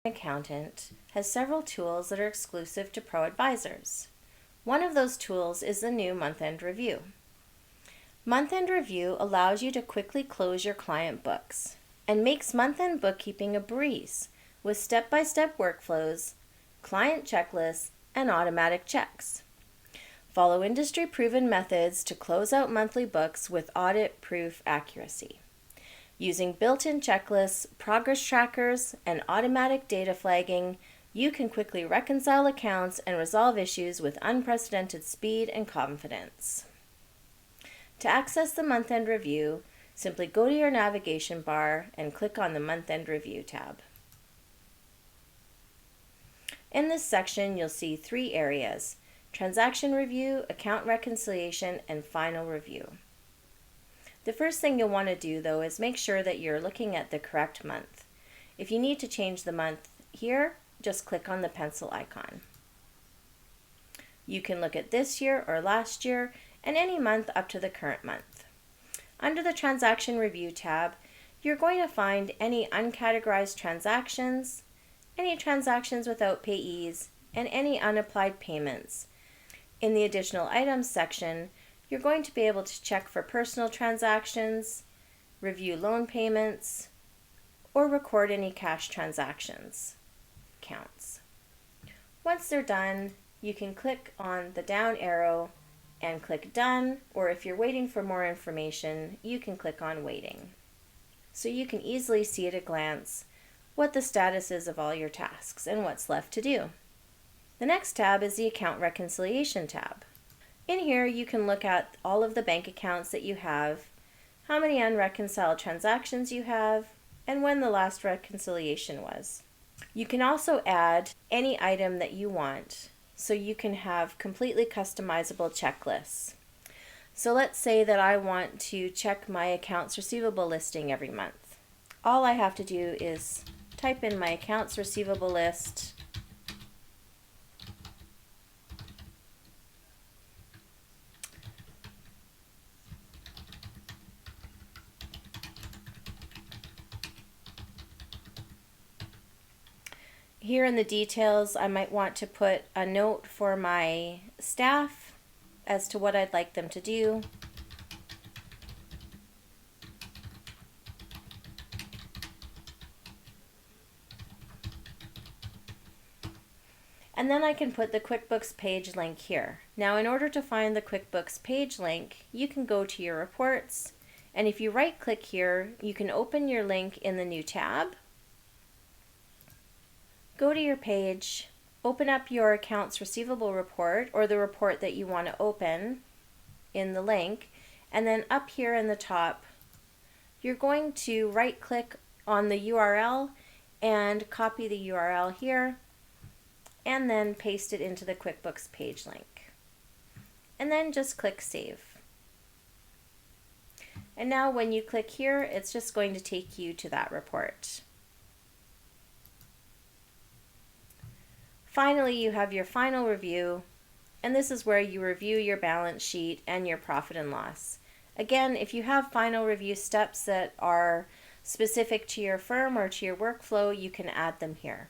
Accountant has several tools that are exclusive to Pro Advisors. One of those tools is the new Month-End Review. Month-End Review allows you to quickly close your client books and makes month-end bookkeeping a breeze with step-by-step workflows, client checklists, and automatic checks. Follow industry-proven methods to close out monthly books with audit-proof accuracy. Using built-in checklists, progress trackers, and automatic data flagging, you can quickly reconcile accounts and resolve issues with unprecedented speed and confidence. To access the Month-End Review, simply go to your navigation bar and click on the Month-End Review tab. In this section, you'll see three areas: Transaction Review, Account Reconciliation, and Final Review. The first thing you'll want to do, though, is make sure that you're looking at the correct month. If you need to change the month here, just click on the pencil icon. You can look at this year or last year and any month up to the current month. Under the Transaction Review tab, you're going to find any uncategorized transactions, any transactions without payees, and any unapplied payments. In the Additional Items section, you're going to be able to check for personal transactions, review loan payments, or record any cash transactions accounts. Once they're done, you can click on the down arrow and click Done, or if you're waiting for more information, you can click on Waiting. So you can easily see at a glance what the status is of all your tasks and what's left to do. The next tab is the Account Reconciliation tab. In here, you can look at all of the bank accounts that you have, how many unreconciled transactions you have, and when the last reconciliation was. You can also add any item that you want, so you can have completely customizable checklists. So let's say that I want to check my accounts receivable listing every month. All I have to do is type in my accounts receivable list, here in the details, I might want to put a note for my staff as to what I'd like them to do. And then I can put the QuickBooks page link here. Now, in order to find the QuickBooks page link, you can go to your reports, and if you right-click here, you can open your link in the new tab. Go to your page, open up your accounts receivable report or the report that you want to open in the link, and then up here in the top, you're going to right-click on the URL and copy the URL here, and then paste it into the QuickBooks page link. And then just click Save. And now when you click here, it's just going to take you to that report. Finally, you have your final review, and this is where you review your balance sheet and your profit and loss. Again, if you have final review steps that are specific to your firm or to your workflow, you can add them here.